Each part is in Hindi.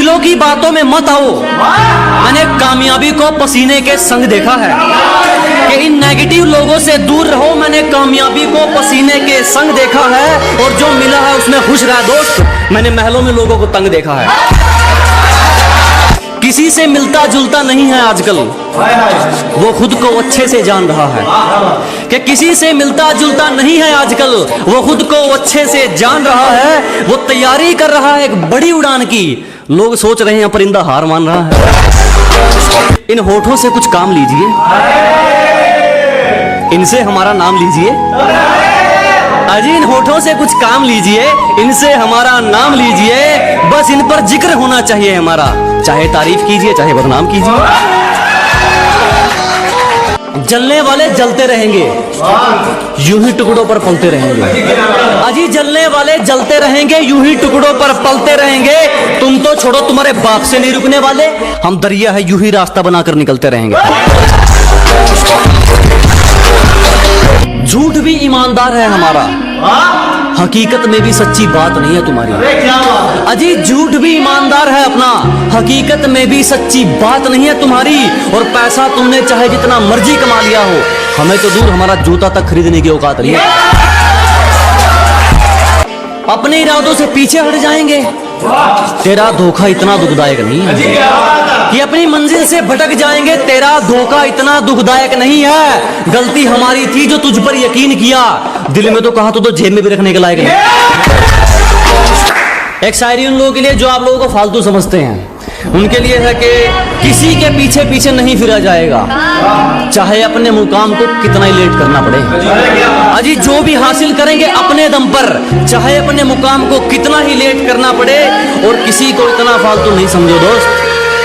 दिलों की बातों में मत आओ। मैंने कामयाबी को पसीने के संग देखा है कि इन नेगेटिव लोगों से दूर रहो। मैंने कामयाबी को पसीने के संग देखा है और जो मिला है उसमें खुश रहा दोस्त। मैंने महलों में लोगों को तंग देखा है। किसी से मिलता जुलता नहीं है आजकल, वो खुद को अच्छे से जान रहा है कि किसी से मिलता जुलता नहीं है आजकल, वो खुद को अच्छे से जान रहा है। वो तैयारी कर रहा है एक बड़ी उड़ान की। लोग सोच रहे हैं परिंदा हार मान रहा है। इन होठों से कुछ काम लीजिए, इनसे हमारा नाम लीजिए। अजी इन होठों से कुछ काम लीजिए, इनसे हमारा नाम लीजिए। बस इन पर जिक्र होना चाहिए हमारा, चाहे तारीफ कीजिए चाहे बदनाम कीजिए। जलने वाले जलते रहेंगे, यूं ही टुकड़ों पर पलते रहेंगे। अजी जलने वाले जलते रहेंगे, यूं ही टुकड़ों पर पलते रहेंगे। तुम तो छोड़ो, तुम्हारे बाप से नहीं रुकने वाले। हम दरिया है, यूं ही रास्ता बनाकर निकलते रहेंगे। झूठ भी ईमानदार है हमारा, हकीकत में भी सच्ची बात नहीं है तुम्हारी। अजी झूठ भी ईमानदार है अपना, हकीकत में भी सच्ची बात नहीं है तुम्हारी। और पैसा तुमने चाहे जितना मर्जी कमा लिया हो, हमें तो दूर हमारा जूता तक खरीदने की औकात नहीं है। अपने इरादों से पीछे हट जाएंगे। तेरा धोखा इतना दुखदायक नहीं है कि अपनी मंजिल से भटक जाएंगे। तेरा धोखा इतना दुखदायक नहीं है। गलती हमारी थी जो तुझ पर यकीन किया। दिल में तो कहा तो जेब में भी रखने के लायक नहीं। एक शायरी उन लोगों के लिए जो आप लोगों को फालतू समझते हैं, उनके लिए है कि किसी के पीछे पीछे नहीं फिरा जाएगा, चाहे अपने मुकाम को कितना ही लेट करना पड़े। अजी जो भी हासिल करेंगे अपने दम पर, चाहे अपने मुकाम को कितना ही लेट करना पड़े। और किसी को इतना फालतू नहीं समझो दोस्त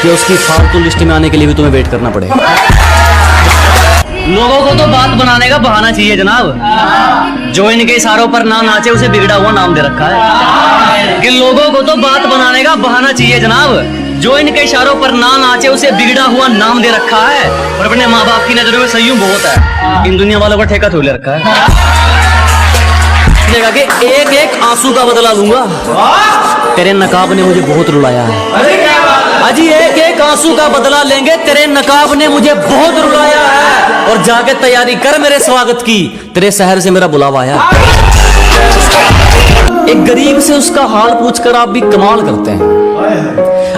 कि उसकी फालतू लिस्ट में आने के लिए भी तुम्हें वेट करना पड़े। लोगों को तो बात बनाने का बहाना चाहिए जनाब। जो इनके इशारों पर ना नाचे उसे बिगड़ा हुआ नाम दे रखा है। कि लोगों को तो बात बनाने का बहाना चाहिए जनाब। जो इनके इशारों पर ना नाचे उसे बिगड़ा हुआ नाम दे रखा है। और अपने माँ बाप की नजरों में सही बहुत है। इन दुनिया वालों का ठेका थोड़े रखा है। देखा कि एक एक आंसू का बदला लूंगा। तेरे नकाब ने मुझे बहुत रुलाया है। अजी एक एक आंसू का बदला लेंगे। तेरे नकाब ने मुझे बहुत रुलाया है। और जाके तैयारी कर मेरे स्वागत की, तेरे शहर से मेरा बुलावा आया। एक गरीब से उसका हाल पूछकर आप भी कमाल करते हैं।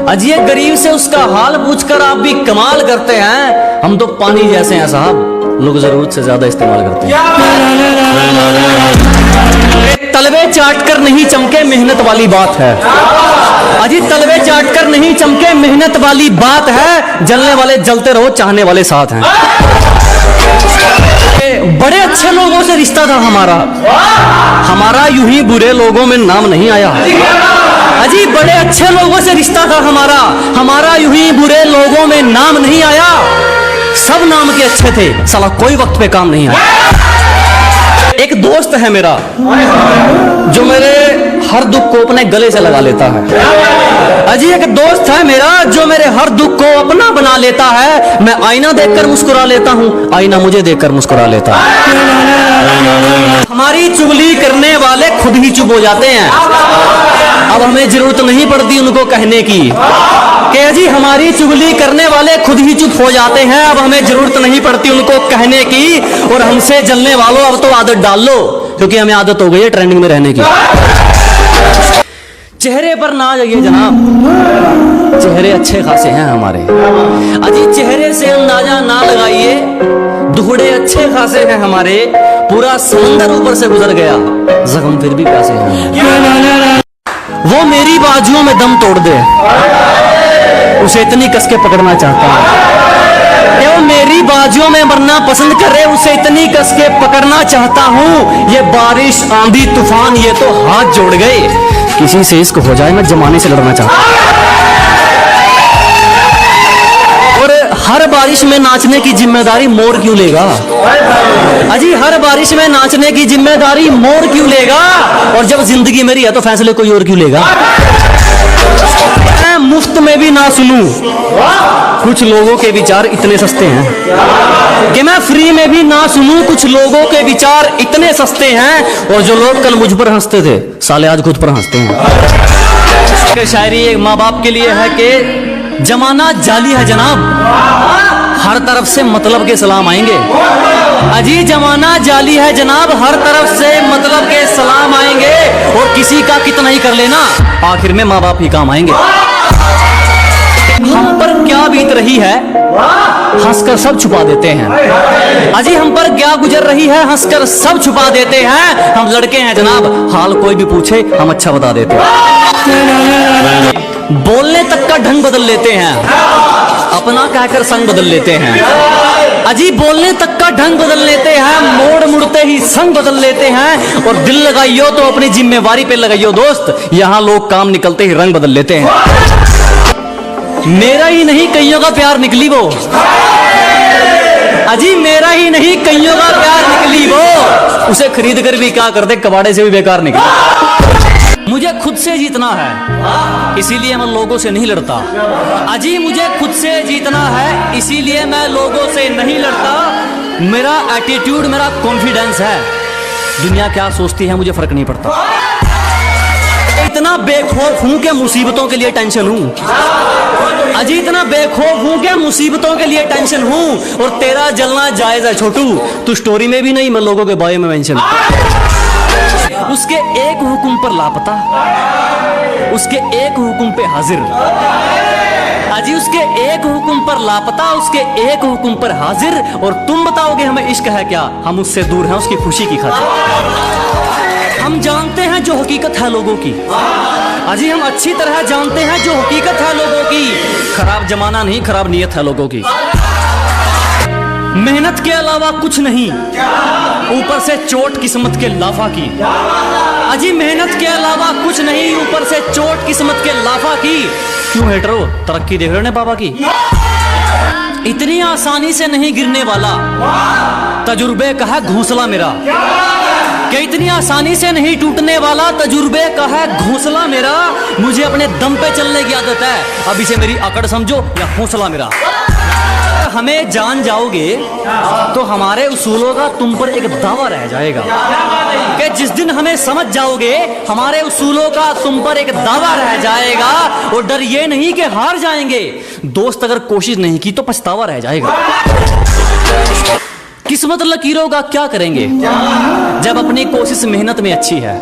अजी एक गरीब से उसका हाल पूछकर आप भी कमाल करते हैं। हम तो पानी जैसे हैं साहब, लोग जरूरत से ज्यादा इस्तेमाल करते हैं। तलवे चाट कर नहीं चमके मेहनत वाली बात है। अजी तलवे चाट कर नहीं चमके मेहनत वाली बात है। जलने वाले जलते रहो, चाहने वाले साथ हैं। बड़े अच्छे लोगों से रिश्ता था हमारा यूं ही बुरे लोगों में नाम नहीं आया। अजी बड़े अच्छे लोगों से रिश्ता था हमारा यूं ही बुरे लोगों में नाम नहीं आया। सब नाम के अच्छे थे, साला कोई वक्त पे काम नहीं आया। एक दोस्त है मेरा जो मेरे हर दुख को अपने गले से लगा लेता है। अजी एक दोस्त है मेरा जो मेरे हर दुख को अपना बना लेता है। मैं आईना देखकर मुस्कुरा लेता हूँ, आईना मुझे देखकर मुस्कुरा लेता है। हमारी चुगली करने वाले खुद ही चुप हो जाते हैं। अब हमें जरूरत नहीं पड़ती उनको कहने की कि अजी हमारी चुगली करने वाले खुद ही चुप हो जाते हैं। अब हमें जरूरत नहीं पड़ती उनको कहने की। और हमसे जलने वालों अब तो आदत डाल लो, क्योंकि हमें आदत हो गई है ट्रेंडिंग में रहने की। चेहरे पर ना जाइए जनाब, चेहरे अच्छे खासे हैं हमारे। अजी चेहरे से अंदाजा ना लगाइए, दुखड़े अच्छे खासे हैं हमारे। पूरा समंदर ऊपर से गुजर गया, जख्म फिर भी प्यासे हैं। वो मेरी बाजुओं में दम तोड़ दे, उसे इतनी कस के पकड़ना चाहता हूँ। वो मेरी बाजुओं में मरना पसंद करे, उसे इतनी कस के पकड़ना चाहता हूँ। ये बारिश आंधी तूफान ये तो हाथ जोड़ गए, किसी से इश्क हो जाए मैं जमाने से लड़ना चाहता हूँ। और हर बारिश में नाचने की जिम्मेदारी मोर क्यों लेगा? अजी हर बारिश में नाचने की जिम्मेदारी मोर क्यों लेगा? और जब जिंदगी मेरी है तो फैसले कोई और क्यों लेगा? मैं मुफ्त में भी ना सुनूं, कुछ लोगों के विचार इतने सस्ते हैं कि मैं फ्री में भी ना सुनूं। कुछ लोगों के विचार इतने सस्ते हैं, और जो लोग कल मुझ पर हंसते थे साले आज खुद पर हंसते हैं। के शायरी एक माँ बाप के लिए है कि जमाना जाली है जनाब, हर तरफ से मतलब के सलाम आएंगे। अजी जमाना जाली है जनाब, हर तरफ से मतलब के सलाम आएंगे, और किसी का कितना ही कर लेना आखिर में माँ बाप ही काम आएंगे। हम पर क्या बीत रही है हंसकर सब छुपा देते हैं। अजी हम पर क्या गुजर रही है हंसकर सब छुपा देते हैं। हम लड़के हैं जनाब, हाल कोई भी पूछे हम अच्छा बता देते हैं। बोलने तक का ढंग बदल लेते हैं, अपना कहकर संग बदल लेते हैं। अजी बोलने तक का ढंग बदल लेते हैं, मोड़ मुड़ते ही संग बदल लेते हैं। और दिल लगाइयो तो अपनी जिम्मेवारी पे लगाइयो दोस्त, यहाँ लोग काम निकलते ही रंग बदल लेते हैं। मेरा ही नहीं कईयों का प्यार निकली वो, अजी मेरा ही नहीं कईयों का प्यार निकली वो, उसे खरीद कर भी क्या कर दे कबाड़े से भी बेकार निकली। मुझे खुद से जीतना है इसीलिए मैं लोगों से नहीं लड़ता। अजी मुझे खुद से जीतना है इसीलिए मैं लोगों से नहीं लड़ता। मेरा एटीट्यूड, मेरा कॉन्फिडेंस है, दुनिया क्या सोचती है मुझे फर्क नहीं पड़ता। इतना बेखौफ हूं कि मुसीबतों के लिए टेंशन हूं। अजी इतना बेखौफ हूं कि मुसीबतों के लिए टेंशन हूं। और तेरा जलना जायज है छोटू, तू स्टोरी में भी नहीं, मैं लोगों के बारे में मेंशन। उसके एक हुक्म पर लापता, उसके एक हुक्म पे हाजिर। अजी उसके एक हुक्म पर लापता, उसके एक हुक्म पर हाजिर। और तुम बताओगे हमें इश्क है क्या, हम उससे दूर हैं उसकी खुशी की खातिर। हम जानते हैं जो हकीकत है लोगों की, अजी हम अच्छी तरह जानते हैं जो हकीकत है लोगों की। खराब जमाना नहीं, खराब नीयत है लोगों की। मेहनत के अलावा कुछ नहीं, ऊपर से चोट किस्मत के लाफा की। अजी मेहनत के अलावा कुछ नहीं, ऊपर से चोट किस्मत के लाफा की। क्यों हेटरो, तरक्की देख रहे हो बाबा की। इतनी आसानी से नहीं गिरने वाला, तजुर्बे का है घोंसला मेरा। कि इतनी आसानी से नहीं टूटने वाला, तजुर्बे का है घोंसला मेरा। मुझे अपने दम पे चलने की आदत है, अब इसे मेरी अकड़ समझो या हौसला मेरा। हमें जान जाओगे तो हमारे उसूलों का तुम पर एक दावा रह जाएगा। कि जिस दिन हमें समझ जाओगे हमारे उसूलों का तुम पर एक दावा रह जाएगा। और डर ये नहीं कि हार जाएंगे, दोस्त अगर कोशिश नहीं की तो पछतावा रह जाएगा। किस्मत लकीरों का क्या करेंगे जब अपनी कोशिश मेहनत में अच्छी है।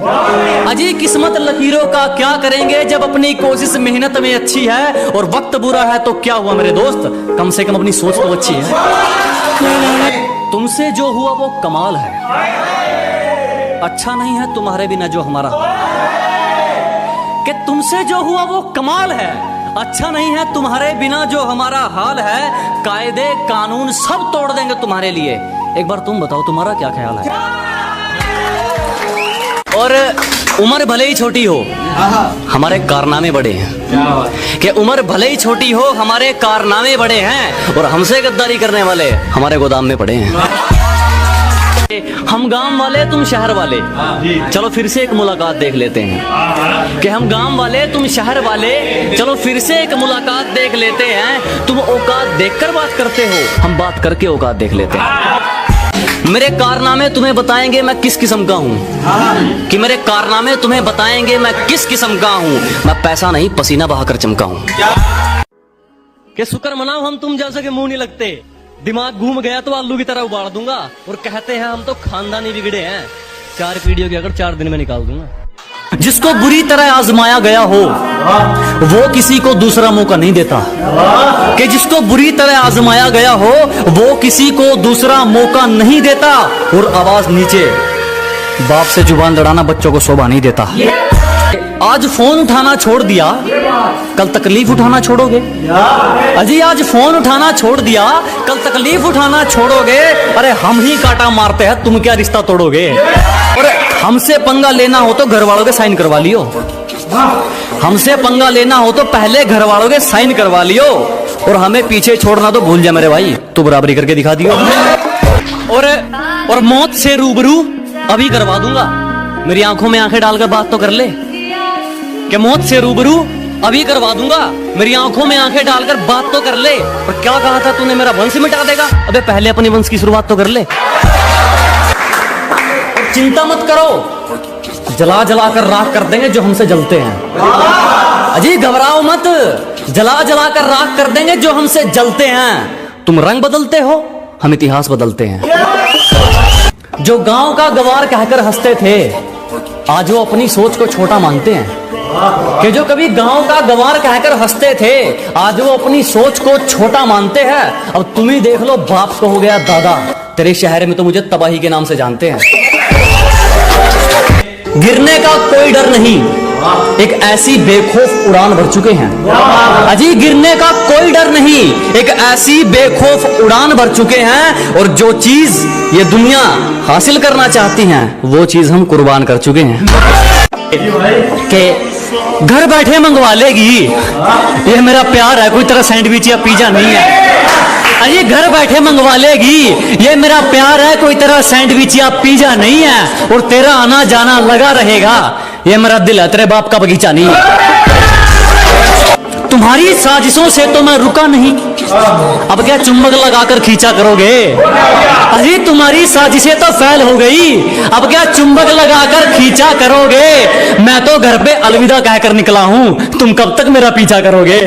अजी किस्मत लकीरों का क्या करेंगे जब अपनी कोशिश मेहनत में अच्छी है। और वक्त बुरा है तो क्या हुआ मेरे दोस्त, कम से कम अपनी सोच तो अच्छी है। तुमसे जो हुआ वो कमाल है, अच्छा नहीं है तुम्हारे बिना जो हमारा। कि तुमसे जो हुआ वो कमाल है, अच्छा नहीं है तुम्हारे बिना जो हमारा हाल है। कायदे कानून सब तोड़ देंगे तुम्हारे लिए। एक बार तुम बताओ तुम्हारा क्या ख्याल है। और उम्र भले ही छोटी हो हमारे कारनामे बड़े हैं। कि उम्र भले ही छोटी हो हमारे कारनामे बड़े हैं। और हमसे गद्दारी करने वाले हमारे गोदाम में पड़े हैं। हम गांव वाले तुम शहर वाले, चलो फिर से एक मुलाकात देख लेते हैं। कि हम गांव वाले तुम शहर वाले, चलो फिर से एक मुलाकात देख लेते हैं। तुम औकात देखकर बात करते हो, हम बात करके औकात देख लेते हैं। मेरे कारनामे तुम्हें बताएंगे मैं किस किस्म का हूँ। कि मेरे कारनामे तुम्हें बताएंगे मैं किस किस्म का हूँ। मैं पैसा नहीं पसीना बहाकर चमका हूँ। कि शुक्र मनाओ हम तुम जैसे के मुंह नहीं लगते, दिमाग घूम गया तो आलू की तरह उबाल दूंगा। और कहते हैं हम तो खानदानी बिगड़े हैं, 4 पीढ़ियों की अगर 4 दिन में निकाल दूंगा। जिसको बुरी तरह आजमाया गया हो वो किसी को दूसरा मौका नहीं देता। कि जिसको बुरी तरह आजमाया गया हो वो किसी को दूसरा मौका नहीं देता। और आवाज नीचे, बाप से जुबान लड़ाना बच्चों को शोभा नहीं देता। आज फोन उठाना छोड़ दिया, कल तकलीफ उठाना छोड़ोगे। अजी आज फोन उठाना छोड़ दिया, कल तकलीफ उठाना छोड़ोगे। अरे हम ही कांटा मारते हैं, तुम क्या रिश्ता तोड़ोगे। और हमसे पंगा लेना हो तो घर वालों के साइन करवा लियो। हमसे पंगा लेना हो तो पहले घर वालों के साइन करवा लियो। और हमें पीछे छोड़ना तो भूल जा मेरे भाई, तू बराबरी करके दिखा दियो। और मौत से रूबरू अभी करवा दूंगा, मेरी आंखों में आंखें डालकर बात तो कर ले। कि मौत से रूबरू अभी करवा दूंगा, मेरी आंखों में आंखें डालकर बात तो कर ले। और क्या कहा था तूने, मेरा वंश मिटा देगा। अबे पहले अपनी वंश की शुरुआत तो कर ले। चिंता मत करो, जला जला कर राख कर देंगे जो हमसे जलते हैं। अजी घबराओ मत, जला जला कर राख कर देंगे जो हमसे जलते हैं। तुम रंग बदलते हो, हम इतिहास बदलते हैं। जो गांव का गवार कहकर हंसते थे, आज वो अपनी सोच को छोटा मानते हैं। कि जो कभी गांव का गवार कहकर हंसते थे, आज वो अपनी सोच को छोटा मानते हैं। अब तुम ही देख लो, बाप को हो गया दादा। तेरे शहर में तो मुझे तबाही के नाम से जानते हैं। गिरने का कोई डर नहीं, एक ऐसी बेखौफ उड़ान भर चुके हैं। अजी गिरने का कोई डर नहीं, एक ऐसी बेखौफ उड़ान भर चुके हैं। और जो चीज ये दुनिया हासिल करना चाहती है, वो चीज हम कुर्बान कर चुके हैं। कि घर बैठे मंगवा लेगी, ये मेरा प्यार है, कोई तरह सैंडविच या पिज्जा नहीं है। अरे घर बैठे मंगवा लेगी, ये मेरा प्यार है, कोई तरह सैंडविच या पिज्जा नहीं है। और तेरा आना जाना लगा रहेगा, ये मेरा दिल है, तेरे बाप का बगीचा नहीं है। तुम्हारी साजिशों से तो मैं रुका नहीं, अब क्या चुंबक लगाकर खींचा करोगे? अरे तुम्हारी साजिशें तो फैल हो गई, अब क्या चुंबक लगाकर खींचा करोगे? मैं तो घर पे अलविदा कहकर निकला हूं, तुम कब तक मेरा पीछा करोगे?